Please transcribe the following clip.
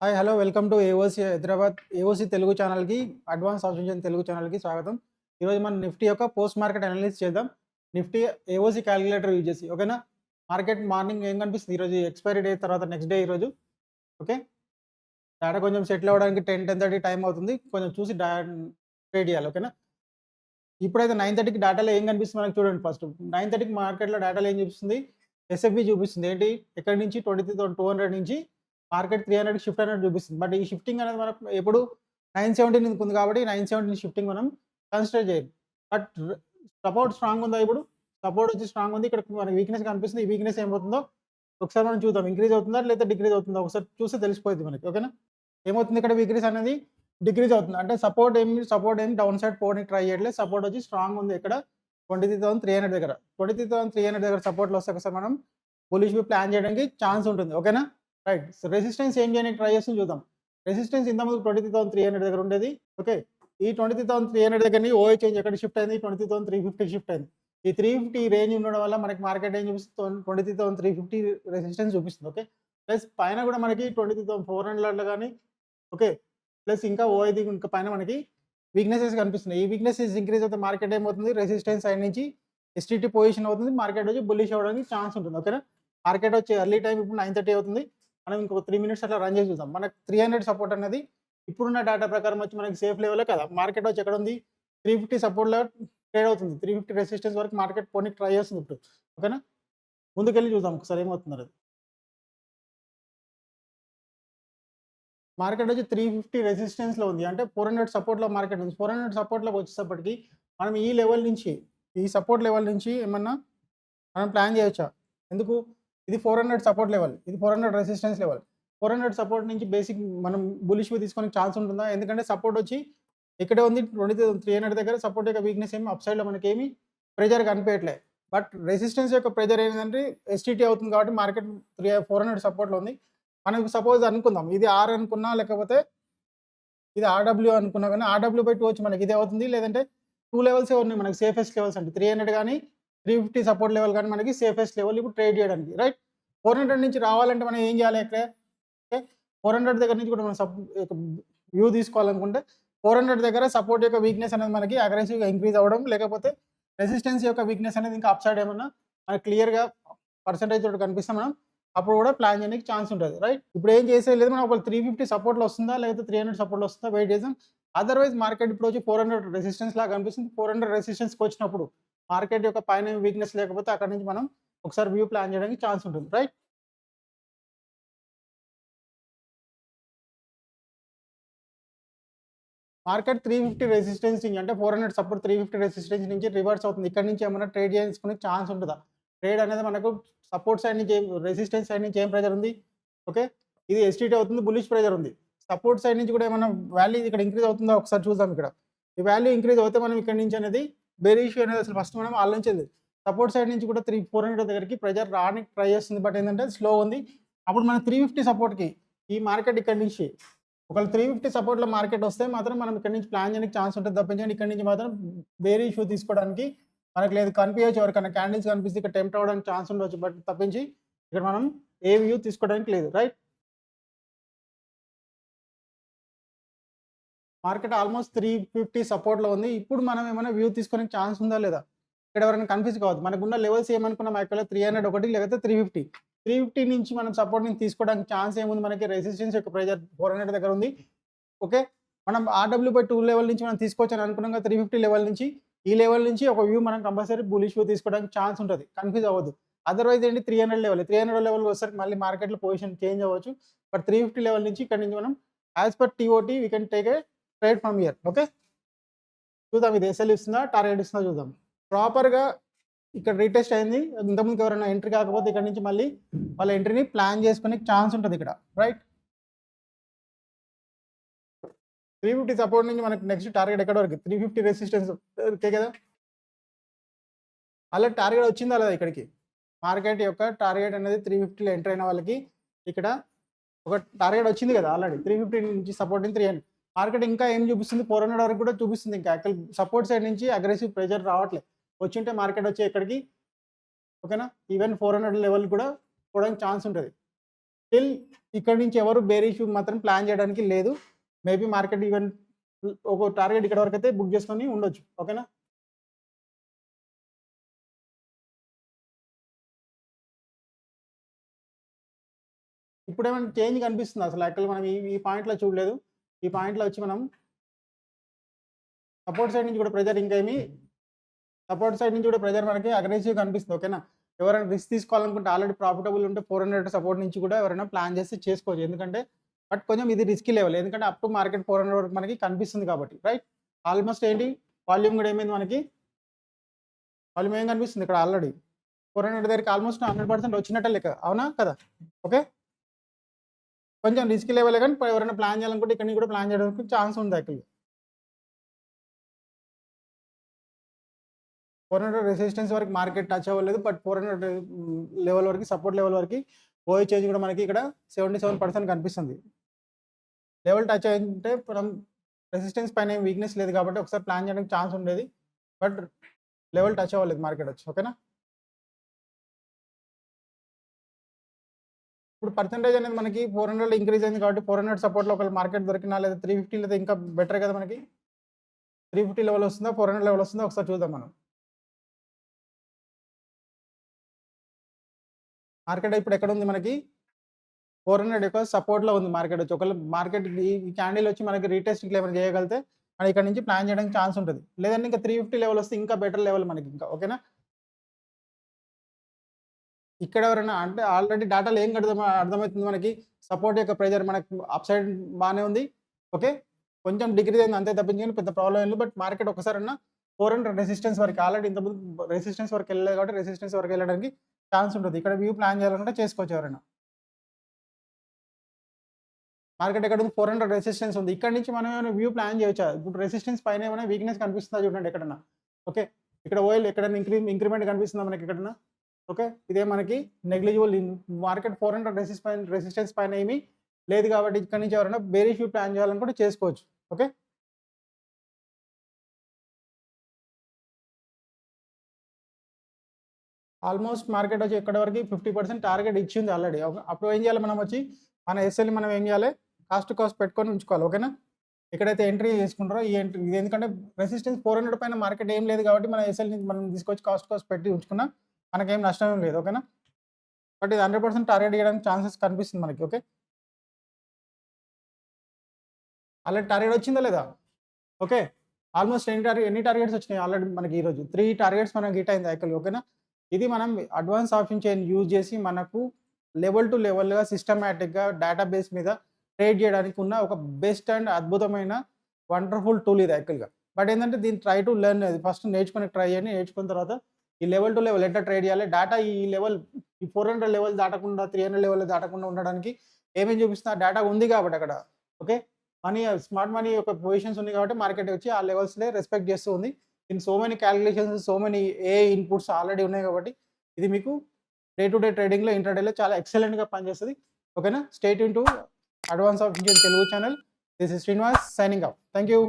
Hi hello welcome to AOC Hyderabad AOC Telugu ఛానల్కి advance option Telugu ఛానల్కి స్వాగతం. ఈరోజు మనం నిఫ్టీ యొక్క పోస్ట్ మార్కెట్ అనలిసిస్ చేద్దాం. నిఫ్టీ ఏఓసీ క్యాలిక్యులేటర్ యూజ్ చేసి ఓకేనా. మార్కెట్ మార్నింగ్ ఏం కనిపిస్తుంది ఈరోజు ఎక్స్పైరీ డే తర్వాత నెక్స్ట్ డే ఈరోజు ఓకే. డేటా కొంచెం సెటిల్ అవ్వడానికి 10-10:30 టైం అవుతుంది. కొంచెం చూసి ట్రేడ్ చేయాలి ఓకేనా. ఇప్పుడైతే 9:30కి డేటాలో ఏం కనిపిస్తుంది మనకి చూడండి. ఫస్ట్ 9:30కి మార్కెట్లో డేటాలో ఏం చూపిస్తుంది, ఎస్ఎఫ్బి చూపిస్తుంది. ఏంటి ఎక్కడి నుంచి 23,200 నుంచి మార్కెట్ 300కి షిఫ్ట్ అనేది చూపిస్తుంది. బట్ ఈ షిఫ్టింగ్ అనేది మనకు ఎప్పుడు 970 ఉంది కాబట్టి 970 షిఫ్టింగ్ మనం కన్సిడర్ చేయాలి. బట్ సపోర్ట్ స్ట్రాంగ్ ఉందా? ఇప్పుడు సపోర్ట్ వచ్చి స్ట్రాంగ్ ఉంది. ఇక్కడ మనకి వీక్నెస్ కనిపిస్తుంది. ఈ వీక్నెస్ ఏమవుతుందో ఒకసారి మనం చూద్దాం. ఇంక్రీజ్ అవుతుందా లేదా డిక్రీజ్ అవుతుందా ఒకసారి చూస్తే తెలిసిపోయింది మనకి ఓకేనా. ఏమవుతుంది ఇక్కడ వీక్నెస్ అనేది డిక్రీజ్ అవుతుంది. అంటే సపోర్ట్ ఏమి డౌన్ సైడ్ పోవడానికి ట్రై చేయట్లేదు. సపోర్ట్ వచ్చి స్ట్రాంగ్ ఉంది. ఇక్కడ 23,300 దగ్గర 23,300 దగ్గర సపోర్ట్లో వస్తే ఒకసారి మనం బులిష్ వ్యూ ప్లాన్ చేయడానికి ఛాన్స్ ఉంటుంది ఓకేనా. రైట్. సో రెసిస్టెన్స్ ఏం చేయడానికి ట్రై చేస్తుంది చూద్దాం. రెసిస్టెన్స్ ఇంతకుముందు 23,300 దగ్గర ఉండేది ఓకే. ఈ 23,300 దగ్గర నుంచి ఓఐ చేంజ్ ఎక్కడ షిఫ్ట్ అయింది, 23,350 షిఫ్ట్ అయింది. ఈ 350 రేంజ్ ఉండడం వల్ల మనకి మార్కెట్ ఏం చూపిస్తుంది, 23,350 రెసిస్టెన్స్ చూపిస్తుంది ఓకే. ప్లస్ పైన కూడా మనకి 23,400 కానీ ఓకే. ప్లస్ ఇంకా ఓఐది ఇంకా పైన మనకి వీక్నెసెస్ కనిపిస్తున్నాయి. ఈ వీక్నెసెస్ ఇంక్రీజ్ అయితే మార్కెట్ ఏమవుతుంది, రెసిస్టెన్స్ సైడ్ నుంచి ఎస్టీటీ పొజిషన్ అవుతుంది. మార్కెట్ వచ్చి బుల్లిష్ అవ్వడానికి ఛాన్స్ ఉంటుంది ఓకేనా. మార్కెట్ వచ్చి ఎర్లీ టైం ఇప్పుడు 9:30 అవుతుంది. మనం ఇంకో 3 మినిట్స్ అట్లా రన్ చేసి చూద్దాం. మనకు 300 సపోర్ట్ అనేది ఇప్పుడున్న డేటా ప్రకారం వచ్చి మనకి సేఫ్ లెవెలే కదా. మార్కెట్ వచ్చి ఎక్కడ ఉంది, 350 సపోర్ట్‌లో ట్రేడ్ అవుతుంది. 350 రెసిస్టెన్స్ వరకు మార్కెట్ పోనీకి ట్రై చేస్తుంది ఇప్పుడు ఓకేనా. ముందుకెళ్ళి చూద్దాం ఒకసారి ఏమవుతుందో. మార్కెట్ వచ్చి 350 రెసిస్టెన్స్‌లో ఉంది. అంటే 400 సపోర్ట్‌లో మార్కెట్ ఉంది. 400 సపోర్ట్‌లోకి వచ్చేటప్పటికి మనం ఈ లెవెల్ నుంచి, ఈ సపోర్ట్ లెవెల్ నుంచి ఏమన్నా మనం ప్లాన్ చేయొచ్చా? ఎందుకు? ఇది 400 సపోర్ట్ లెవెల్. ఇది 400 రెసిస్టెన్స్ లెవెల్. 400 సపోర్ట్ నుంచి బేసిక్ మనం బులిష్ వ్యూ తీసుకోవడానికి ఛాన్స్ ఉంటుందా? ఎందుకంటే సపోర్ట్ వచ్చి ఇక్కడే ఉంది. 2300 దగ్గర సపోర్ట్ యొక్క వీక్‌నెస్ ఏమి అప్ సైడ్‌లో మనకేమి ప్రెషర్ కనిపియట్లే. బట్ రెసిస్టెన్స్ యొక్క ప్రెషర్ ఏంటంటే ఎస్టీటీ అవుతుంది కాబట్టి మార్కెట్ 400 సపోర్ట్‌లో ఉంది. మనకు సపోజ్ అనుకుందాం. ఇది ఆర్ అనుకున్నా లేకపోతే ఇది ఆర్‌డబ్ల్యూ అనుకున్నా గాని ఆర్‌డబ్ల్యూ/2 వచ్చి మనకి ఇదే అవుతుంది. లేదంటే 2 లెవెల్సే ఉన్నాయి మనకి సేఫెస్ట్ లెవెల్స్ అంటే 300 గాని 350 సపోర్ట్ లెవెల్ గాని మనకి సేఫెస్ట్ లెవెల్ ఇప్పుడు ట్రేడ్ చేయడానికి రైట్. 400 నుంచి రావాలంటే మనం ఏం చేయాలి ఇక్కడ? ఓకే. 400 దగ్గర నుంచి కూడా మనం వ్యూ తీసుకోవాలనుకుంటే 400 దగ్గర సపోర్ట్ యొక్క వీక్‌నెస్ అనేది మనకి అగ్రెసివ్‌గా ఇంక్రీజ్ అవ్వడం, లేకపోతే రెసిస్టెన్స్ యొక్క వీక్‌నెస్ అనేది ఇంకా అప్ సైడ్ ఏమన్నా మనకి క్లియర్‌గా పర్సెంటేజ్ తోటి కనిపిస్తే మనం అప్పుడు కూడా ప్లాన్ చేయడానికి ఛాన్స్ ఉంటది రైట్. ఇప్పుడు ఏం చేసేది లేదు. మనం ఒకవేళ 350 సపోర్ట్‌లో వస్తుందా లేకపోతే 300 సపోర్ట్‌లో వస్తుందా వెయిట్ చేద్దాం. అదర్‌వైజ్ మార్కెట్ ఇప్పుడు వచ్చి 400 రెసిస్టెన్స్ లాగా కనిపిస్తుంది. 400 రెసిస్టెన్స్‌కి వచ్చినప్పుడు మార్కెట్ యొక్క పైన వీక్‌నెస్ లేకపోతే అక్కడి నుంచి మనం ఒకసారి వ్యూ ప్లాన్ చేయడానికి ఛాన్స్ ఉంటుంది రైట్. మార్కెట్ 350 రెసిస్టెన్స్ నుంచి అంటే 400 సపోర్ట్ 350 రెసిస్టెన్స్ నుంచి రివర్స్ అవుతుంది. ఇక్కడ నుంచి ఏమన్నా ట్రేడ్ చేసుకునే ఛాన్స్ ఉంటదా? ట్రేడ్ అనేది మనకు సపోర్ట్ సైడ్ నుంచి రెసిస్టెన్స్ సైడ్ నుంచి ఏం ప్రెషర్ ఉంది? ఓకే. ఇది ఎస్టీటీ అవుతుంది. బుల్లిష్ ప్రెషర్ ఉంది. సపోర్ట్ సైడ్ నుంచి కూడా ఏమన్నా వాల్యూ ఇక్కడ ఇంక్రీజ్ అవుతుందా ఒకసారి చూద్దాం ఇక్కడ. ఈ వాల్యూ ఇంక్రీజ్ అవుతే మనం ఇక్కడ నుంచి అనేది బేరిష్ అనేది అసలు ఫస్ట్ మనం ఆలోచించేది. సపోర్ట్ సైడ్ నుంచి కూడా 400 దగ్గరికి ప్రెషర్ రావడానికి ట్రై చేస్తుంది. బట్ ఏంటంటే స్లో ఉంది. అప్పుడు మనం 350 సపోర్ట్‌కి ఈ మార్కెట్ ఇక్కడి నుంచి ఒకవేళ 350 సపోర్ట్‌లో మార్కెట్ వస్తే మాత్రం మనం ఇక్కడి నుంచి ప్లాన్ చేయడానికి ఛాన్స్ ఉంటది తప్పించి ఇక్కడి నుంచి మాత్రం వేరే ఇష్యూ తీసుకోవడానికి మనకు లేదు. కనిపియచ్చు ఎవరికైనా క్యాండిల్స్ కనిపిస్తే ఇక్కడ టెంప్ట్ అవ్వడానికి ఛాన్స్ ఉండొచ్చు. బట్ తప్పించి ఇక్కడ మనం ఏ వ్యూ తీసుకోవడానికి లేదు రైట్. మార్కెట్ ఆల్మోస్ట్ 350 సపోర్ట్‌లో ఉంది. ఇప్పుడు మనం ఏమైనా వ్యూ తీసుకోవడానికి ఛాన్స్ ఉందా లేదా? ఇక్కడ ఎవరైనా కన్‌ఫ్యూజ్ కావద్దు. మనకున్న లెవెల్స్ ఏమనుకున్నాం యాక్చువల్‌గా 300 ఒకటి లేకపోతే 350. 350 నుంచి మనం సపోర్ట్ నుంచి తీసుకోవడానికి ఛాన్స్ ఏముంది మనకి రెసిస్టెన్స్ యొక్క ప్రెషర్ 400 దగ్గర ఉంది. ఓకే. మనం ఆర్‌డబ్ల్యూ/2 లెవెల్ నుంచి మనం తీసుకోవచ్చని అనుకున్నాం కదా 350 లెవెల్ నుంచి. ఈ లెవెల్ నుంచి ఒక వ్యూ మనం కంపల్సరీ బులిష్ వ్యూ తీసుకోవడానికి ఛాన్స్ ఉంటది. కన్‌ఫ్యూజ్ అవ్వద్దు. అదర్‌వైజ్ ఏంటి 300 లెవెల్. 300 లెవెల్‌కి వచ్చేసరికి మళ్ళీ మార్కెట్‌లో పొజిషన్ చేంజ్ అవ్వచ్చు. బట్ 350 లెవెల్ నుంచి ఇక్కడి నుంచి మనం as per TOT we can take a trade from here okay. చూద్దాం ఇది ఎస్ఎల్ ఇస్తుందా టార్గెట్ ఇస్తుందా చూద్దాం. ప్రాపర్‌గా ఇక్కడ రీటెస్ట్ అయింది. ఇంతకుముందుకు ఎవరైనా ఎంట్రీ కాకపోతే ఇక్కడ నుంచి మళ్ళీ వాళ్ళ ఎంట్రీని ప్లాన్ చేసుకునే ఛాన్స్ ఉంటది ఇక్కడ రైట్. 350 సపోర్ట్ నుంచి మనకి నెక్స్ట్ టార్గెట్ ఎక్కడి వరకు 350 రెసిస్టెన్స్ ఓకే కదా. అలా టార్గెట్ వచ్చిందా లేదా ఇక్కడికి? మార్కెట్ యొక్క టార్గెట్ అనేది 350లో ఎంటర్ అయిన వాళ్ళకి ఇక్కడ ఒక టార్గెట్ వచ్చింది కదా ఆల్రెడీ. 350 నుంచి సపోర్ట్ 300. మార్కెట్ ఇంకా ఏం చూపిస్తుంది 400 వరకు కూడా చూపిస్తుంది. ఇంకా యాక్చువల్ సపోర్ట్ సైడ్ నుంచి అగ్రెసివ్ ప్రెషర్ రావట్లేదు. వచ్చుంటే మార్కెట్ వచ్చి ఎక్కడికి ఓకేనా ఈవెన్ 400 లెవెల్ కూడా పోవడానికి ఛాన్స్ ఉంటది. స్టిల్ ఇక్కడ నుంచి ఎవరు బేరిష్ మాత్రం ప్లాన్ చేయడానికి లేదు. మేబీ మార్కెట్ ఈవెన్ ఒక టార్గెట్ ఇక్కడ వరకు అయితే బుక్ చేసుకొని ఉండొచ్చు. ఓకేనా? ఇప్పుడేమైనా చేంజ్ కనిపిస్తుందా అసలు? యాక్చువల్‌గా మనం ఈ పాయింట్‌లో చూడలేదు. ఈ పాయింట్‌లో వచ్చి మనం సపోర్ట్ సైడ్ నుంచి కూడా ప్రెషర్ సపోర్ట్ సైడ్ నుంచి కూడా ప్రెషర్ మనకి అగ్రెసివ్‌గా కనిపిస్తుంది. ఓకేనా? ఎవరైనా రిస్క్ తీసుకోవాలనుకుంటే ఆల్రెడీ ప్రాఫిటబుల్ ఉంటే 400 సపోర్ట్ నుంచి కూడా ఎవరైనా ప్లాన్ చేస్తే చేసుకోవచ్చు. ఎందుకంటే బట్ కొంచెం ఇది రిస్కీ లెవెల్. ఎందుకంటే అప్ టు మార్కెట్ 400 వరకు మనకి కనిపిస్తుంది కాబట్టి. రైట్? ఆల్మోస్ట్ ఏంటి వాల్యూమ్ కూడా ఏమైంది మనకి? వాల్యూమ్ ఏం కనిపిస్తుంది ఇక్కడ ఆల్రెడీ 400 దగ్గరికి ఆల్మోస్ట్ 100% వచ్చినట్టే లెక్క. అవునా? కదా? ఓకే. కొంచెం రిస్కీ లెవెలే కానీ ఎవరైనా ప్లాన్ చేయాలనుకుంటే ఇక్కడ నుంచి కూడా ప్లాన్ చేయడానికి ఛాన్స్ ఉంది యాక్చువల్లీ. 400 రెసిస్టెన్స్ వరకు మార్కెట్ టచ్ అవ్వలేదు. బట్ 400 లెవెల్ వరకు సపోర్ట్ లెవెల్ వరకు ఓఐ చేంజ్ కూడా మనకి ఇక్కడ 77% కనిపిస్తుంది. లెవెల్ టచ్ అయింటే మనం రెసిస్టెన్స్ పైన ఏం వీక్నెస్ లేదు కాబట్టి ఒకసారి ప్లాన్ చేయడానికి ఛాన్స్ ఉండేది. బట్ లెవెల్ టచ్ అవ్వలేదు మార్కెట్ వచ్చి. ఓకేనా? ఇప్పుడు పర్సెంటేజ్ అనేది మనకి 400 ఇంక్రీజ్ అయింది కాబట్టి 400 సపోర్ట్‌లో ఒకవేళ మార్కెట్ దొరికినా లేదా 350 లేదా ఇంకా బెటర్ కదా మనకి. 350 లెవెల్ వస్తుందా? 400 లెవెల్ వస్తుందా? ఒకసారి చూద్దాం మనం. మార్కెట్ ఇప్పుడు ఎక్కడుంది మనకి? 400 యొక్క సపోర్ట్‌లో ఉంది మార్కెట్ వచ్చి. ఒకవేళ మార్కెట్ ఈ క్యాండిల్ వచ్చి మనకి రీటెస్ట్ ఇట్లా ఏమైనా చేయగలిగితే మనం ఇక్కడ నుంచి ప్లాన్ చేయడానికి ఛాన్స్ ఉంటది. లేదంటే ఇంకా 350 లెవెల్ వస్తే ఇంకా బెటర్ లెవెల్ మనకి ఇంకా. ఓకేనా? ఇక్కడ ఎవరైనా అంటే ఆల్రెడీ డాటాలో ఏం అర్థమవుతుంది మనకి సపోర్ట్ యొక్క ప్రెషర్ మనకు అప్ సైడ్ బానే ఉంది. ఓకే. కొంచెం డిక్రీజ్ అయింది అంతే తప్పించి కానీ పెద్ద ప్రాబ్లమ్ ఏం లేదు. బట్ మార్కెట్ ఒక్కసారన్నా 400 రెసిస్టెన్స్ వరకు ఆల్రెడీ ఇంతకుముందు రెసిస్టెన్స్ వరకు వెళ్ళలేదు కాబట్టి రెసిస్టెన్స్ వరకు వెళ్ళడానికి ఛాన్స్ ఉంటది. ఇక్కడ వ్యూ ప్లాన్ చేయాలనుకుంటే చేసుకోవచ్చు ఎవరైనా. మార్కెట్ ఎక్కడ ఉంది? 400 రెసిస్టెన్స్ ఉంది. ఇక్కడ నుంచి మనం ఏమైనా వ్యూ ప్లాన్ చేయొచ్చా? ఇప్పుడు రెసిస్టెన్స్ పైన ఏమైనా వీక్‌నెస్ కనిపిస్తుందా చూడండి ఎక్కడన్నా. ఓకే. ఇక్కడ ఓఎల్ ఎక్కడన్నా ఇంక్రిమెంట్ కనిపిస్తుందా మనకి ఎక్కడన్నా? ఓకే. ఇదే మనకి నెగ్లిజిబుల్ మార్కెట్ 400 రెసిస్టెన్స్ పైన ఏమీ లేదు కాబట్టి ఇక్కడ నుంచి ఎవరైనా బేరిష్ వ్యూ ప్లాన్ చేయాలనుకుంటే చేసుకోవచ్చు. ఓకే. ఆల్మోస్ట్ మార్కెట్ వచ్చి ఎక్కడి వరకు 50% టార్గెట్ ఇచ్చింది ఆల్రెడీ. అప్పుడు ఏం చేయాలి మనం వచ్చి మన ఎస్ఎల్‌ని మనం ఏం చేయాలి? కాస్ట్ టు కాస్ట్ పెట్టుకొని ఉంచుకోవాలి. ఓకేనా? ఎక్కడైతే ఎంట్రీ చేసుకుంటారో ఈ ఎంట్రీ ఇది ఎందుకంటే రెసిస్టెన్స్ 400 పైన మార్కెట్ ఏం లేదు కాబట్టి మన ఎస్ఎల్‌ని మనం తీసుకొచ్చి కాస్ట్ కాస్ట్ పెట్టి ఉంచుకున్నా మనకేం నష్టం ఏం లేదు. ఓకేనా? బట్ ఇది 100% టార్గెట్ చేయడానికి ఛాన్సెస్ కనిపిస్తుంది మనకి. ఓకే. ఆల్రెడీ టార్గెట్ వచ్చిందా లేదా? ఓకే. ఆల్మోస్ట్ ఎన్ని టార్గెట్స్ వచ్చినాయి ఆల్రెడీ మనకి ఈరోజు 3 టార్గెట్స్ మనకి హిట్ అయింది యాక్చువల్లీ. ఓకేనా? ఇది మనం అడ్వాన్స్ ఆప్షన్ చైన్ యూజ్ చేసి మనకు లెవెల్ టు లెవెల్‌గా సిస్టమాటిక్‌గా డేటాబేస్ మీద ట్రేడ్ చేయడానికి ఉన్న ఒక బెస్ట్ అండ్ అద్భుతమైన వండర్‌ఫుల్ టూల్ ఇది యాక్చువల్‌గా. బట్ ఏంటంటే దీన్ని ట్రై టు లెర్న్ అది ఫస్ట్ నేర్చుకోనికి ట్రై చేయండి. నేర్చుకున్న తర్వాత ఈ లెవెల్ టు లెవెల్ ఎట్లా ట్రేడ్ చేయాలి? డేటా ఈ లెవెల్ ఈ 400 లెవెల్ దాటకుండా 300 లెవెల్ దాటకుండా ఉండడానికి ఏమేం చూపిస్తుంది? ఆ డేటా ఉంది కాబట్టి అక్కడ. ఓకే. స్మార్ట్ మనీ యొక్క పొజిషన్స్ ఉంది కాబట్టి మార్కెట్ వచ్చి ఆ లెవెల్స్‌నే రెస్పెక్ట్ చేస్తూ ఉంది. In so many calculations, so many AI inputs already ఉన్నాయి కాబట్టి ఇది మీకు డే టు డే ట్రేడింగ్‌లో ఇంట్రాడేలో చాలా ఎక్సలెంట్‌గా పనిచేస్తది. ఓకేనా? Stay tune to advance of Indian Telugu channel. This is Srinivas signing off. Thank you.